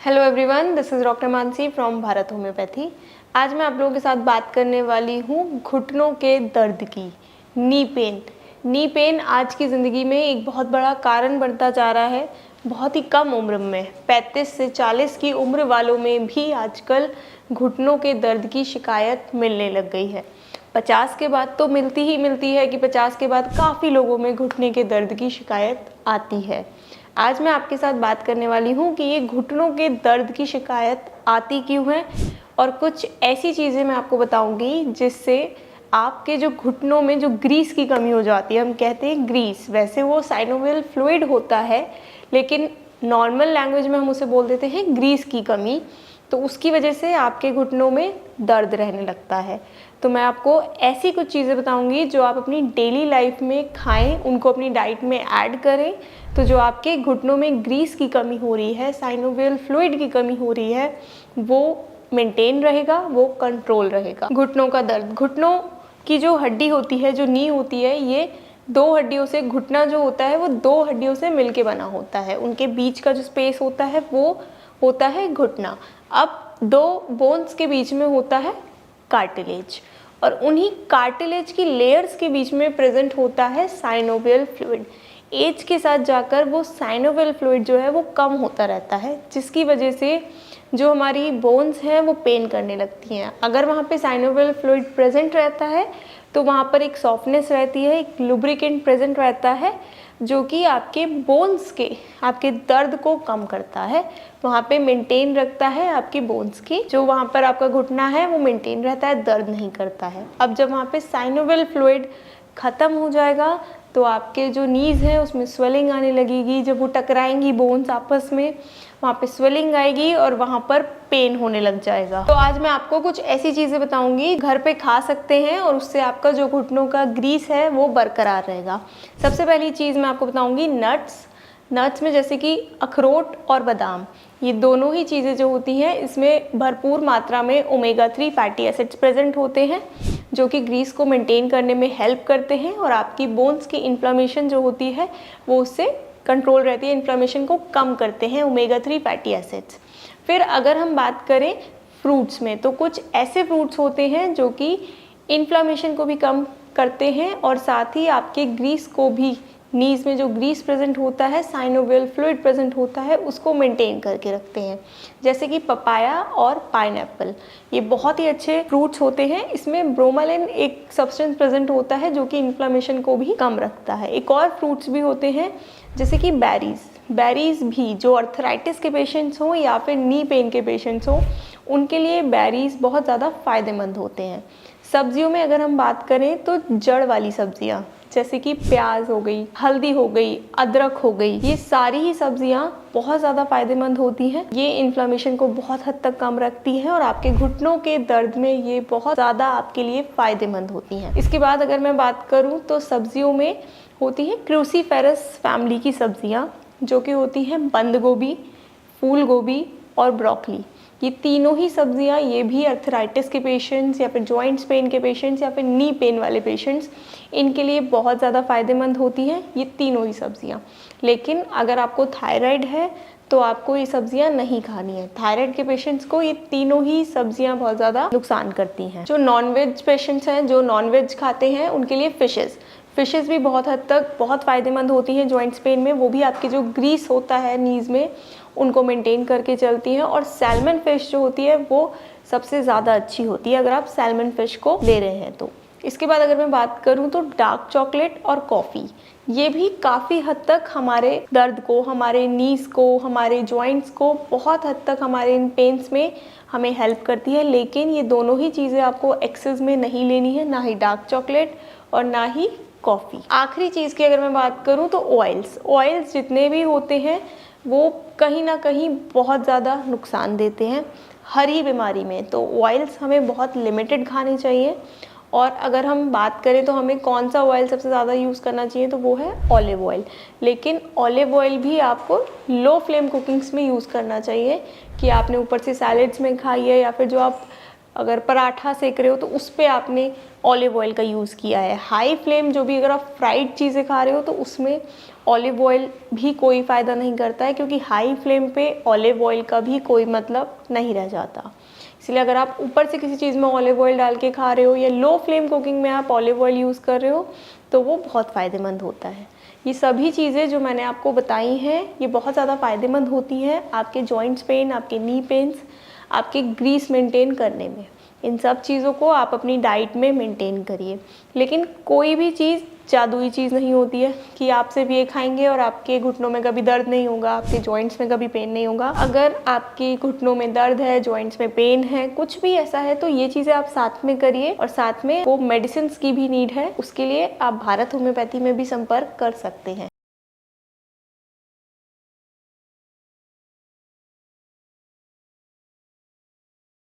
Hello everyone, this is doctor Mansi from Bharat homeopathy. आज मैं आप लोगों के साथ बात करने वाली हूँ घुटनों के दर्द की। Knee pain. नी पेन आज की ज़िंदगी में एक बहुत बड़ा कारण बनता जा रहा है। बहुत ही कम उम्र में 35 से 40 की उम्र वालों में भी आजकल घुटनों के दर्द की शिकायत मिलने लग गई है। 50 के बाद तो मिलती ही मिलती है कि 50 के बाद काफ़ी लोगों में घुटने के दर्द की शिकायत आती है। आज मैं आपके साथ बात करने वाली हूँ कि ये घुटनों के दर्द की शिकायत आती क्यों है और कुछ ऐसी चीज़ें मैं आपको बताऊँगी जिससे आपके जो घुटनों में जो ग्रीस की कमी हो जाती है। हम कहते हैं ग्रीस, वैसे वो साइनोवियल फ्लूइड होता है, लेकिन नॉर्मल लैंग्वेज में हम उसे बोल देते हैं ग्रीस की कमी। तो उसकी वजह से आपके घुटनों में दर्द रहने लगता है। तो मैं आपको ऐसी कुछ चीज़ें बताऊंगी जो आप अपनी डेली लाइफ में खाएं, उनको अपनी डाइट में ऐड करें। तो जो आपके घुटनों में ग्रीस की कमी हो रही है, साइनोवियल फ्लूइड की कमी हो रही है, वो मेंटेन रहेगा, वो कंट्रोल रहेगा। घुटनों का दर्द, घुटनों की जो हड्डी होती है, जो नी होती है, ये दो हड्डियों से, घुटना जो होता है वो दो हड्डियों से मिलके बना होता है। उनके बीच का जो स्पेस होता है वो होता है घुटना। अब दो बोन्स के बीच में होता है कार्टिलेज, और उन्हीं कार्टिलेज की लेयर्स के बीच में प्रेजेंट होता है साइनोवियल फ्लूइड। एज के साथ जाकर वो साइनोवियल फ्लूइड जो है वो कम होता रहता है, जिसकी वजह से जो हमारी बोन्स हैं वो पेन करने लगती हैं। अगर वहाँ पे साइनोवियल फ्लूइड प्रेजेंट रहता है तो वहाँ पर एक सॉफ्टनेस रहती है, एक लुब्रिकेंट प्रेजेंट रहता है, जो कि आपके बोन्स के, आपके दर्द को कम करता है, वहाँ पे मेंटेन रखता है आपकी बोन्स की। जो वहाँ पर आपका घुटना है वो मेंटेन रहता है, दर्द नहीं करता है। अब जब वहाँ पे साइनोवियल फ्लूइड ख़त्म हो जाएगा तो आपके जो नीज़ हैं उसमें स्वेलिंग आने लगेगी। जब वो टकराएंगी बोन्स आपस में, वहाँ पे स्वेलिंग आएगी और वहाँ पर पेन होने लग जाएगा। तो आज मैं आपको कुछ ऐसी चीज़ें बताऊंगी घर पे खा सकते हैं और उससे आपका जो घुटनों का ग्रीस है वो बरकरार रहेगा। सबसे पहली चीज़ मैं आपको बताऊंगी नट्स। नट्स में जैसे कि अखरोट और बादाम, ये दोनों ही चीज़ें जो होती हैं इसमें भरपूर मात्रा में ओमेगा 3 फैटी एसिड्स प्रेजेंट होते हैं, जो कि ग्रीस को मेंटेन करने में हेल्प करते हैं और आपकी बोन्स की इन्फ्लेमेशन जो होती है वो उससे कंट्रोल रहती है, इन्फ्लेमेशन को कम करते हैं ओमेगा 3 फैटी एसिड्स। फिर अगर हम बात करें फ्रूट्स में, तो कुछ ऐसे फ्रूट्स होते हैं जो कि इन्फ्लेमेशन को भी कम करते हैं और साथ ही आपके ग्रीस को भी, नीज़ में जो ग्रीस प्रेजेंट होता है, साइनोवियल फ्लूइड प्रेजेंट होता है, उसको मेंटेन करके रखते हैं। जैसे कि पपाया और पाइनएप्पल, ये बहुत ही अच्छे फ्रूट्स होते हैं। इसमें ब्रोमेलिन एक सब्सटेंस प्रेजेंट होता है जो कि इन्फ्लेमेशन को भी कम रखता है। एक और फ्रूट्स भी होते हैं जैसे कि बेरीज़ भी, जो अर्थराइटिस के पेशेंट्स हों या फिर नी पेन के पेशेंट्स हों, उनके लिए बेरीज़ बहुत ज़्यादा फ़ायदेमंद होते हैं। सब्जियों में अगर हम बात करें तो जड़ वाली सब्जियाँ जैसे कि प्याज हो गई, हल्दी हो गई, अदरक हो गई, ये सारी ही सब्जियां बहुत ज़्यादा फायदेमंद होती हैं। ये इन्फ्लेमेशन को बहुत हद तक कम रखती हैं और आपके घुटनों के दर्द में ये बहुत ज़्यादा आपके लिए फ़ायदेमंद होती हैं। इसके बाद अगर मैं बात करूं तो सब्जियों में होती हैं क्रूसीफेरस फैमिली की सब्जियाँ, जो कि होती हैं बंद गोभी, फूल गोभी और ब्रोकली। ये तीनों ही सब्जियां, ये भी अर्थराइटिस के पेशेंट्स या फिर जॉइंट्स पेन के पेशेंट्स या फिर नी पेन वाले पेशेंट्स, इनके लिए बहुत ज़्यादा फ़ायदेमंद होती हैं ये तीनों ही सब्जियां। लेकिन अगर आपको थायराइड है तो आपको ये सब्जियां नहीं खानी है। थायराइड के पेशेंट्स को ये तीनों ही सब्जियां बहुत ज़्यादा नुकसान करती हैं। जो नॉनवेज पेशेंट्स हैं, जो नॉनवेज खाते हैं, उनके लिए फ़िशेज़ भी बहुत हद तक बहुत फ़ायदेमंद होती हैं जॉइंट्स पेन में। वो भी आपकी जो ग्रीस होता है नीज़ में, उनको मेंटेन करके चलती हैं। और सैल्मन फ़िश जो होती है वो सबसे ज़्यादा अच्छी होती है अगर आप सैल्मन फ़िश को ले रहे हैं तो। इसके बाद अगर मैं बात करूं तो डार्क चॉकलेट और कॉफ़ी, ये भी काफ़ी हद तक हमारे दर्द को, हमारे नीज़ को, हमारे जॉइंट्स को बहुत हद तक हमारे इन पेन्स में हमें हेल्प करती है। लेकिन ये दोनों ही चीज़ें आपको एक्सेस में नहीं लेनी है, ना ही डार्क चॉकलेट और ना ही कॉफ़ी। आखिरी चीज़ की अगर मैं बात करूं तो ऑयल्स जितने भी होते हैं वो कहीं ना कहीं बहुत ज़्यादा नुकसान देते हैं हर ही बीमारी में। तो ऑयल्स हमें बहुत लिमिटेड खाने चाहिए। और अगर हम बात करें तो हमें कौन सा ऑयल सबसे ज़्यादा यूज़ करना चाहिए तो वो है ऑलिव ऑयल। लेकिन ऑलिव ऑयल भी आपको लो फ्लेम कुकिंग्स में यूज़ करना चाहिए, कि आपने ऊपर से सैलेड्स में खाई है या फिर जो आप अगर पराठा सेक रहे हो तो उस पर आपने ऑलिव ऑयल का यूज़ किया है। हाई फ्लेम जो भी, अगर आप फ्राइड चीज़ें खा रहे हो तो उसमें ऑलिव ऑयल भी कोई फ़ायदा नहीं करता है, क्योंकि हाई फ्लेम पे ऑलिव ऑयल का भी कोई मतलब नहीं रह जाता। इसलिए अगर आप ऊपर से किसी चीज़ में ऑलिव ऑयल डाल के खा रहे हो या लो फ्लेम कुकिंग में आप ऑलिव ऑयल यूज़ कर रहे हो तो वो बहुत फ़ायदेमंद होता है। ये सभी चीज़ें जो मैंने आपको बताई हैं ये बहुत ज़्यादा फ़ायदेमंद होती हैं आपके जॉइंट्स पेन, आपके नी पेन्स, आपके ग्रीस मेंटेन करने में। इन सब चीज़ों को आप अपनी डाइट में मेंटेन करिए। लेकिन कोई भी चीज़ जादुई चीज़ नहीं होती है कि आप सिर्फ ये खाएंगे और आपके घुटनों में कभी दर्द नहीं होगा, आपके जॉइंट्स में कभी पेन नहीं होगा। अगर आपके घुटनों में दर्द है, जॉइंट्स में पेन है, कुछ भी ऐसा है तो ये चीज़ें आप साथ में करिए। और साथ में वो मेडिसिन की भी नीड है, उसके लिए आप भारत होम्योपैथी में भी संपर्क कर सकते हैं।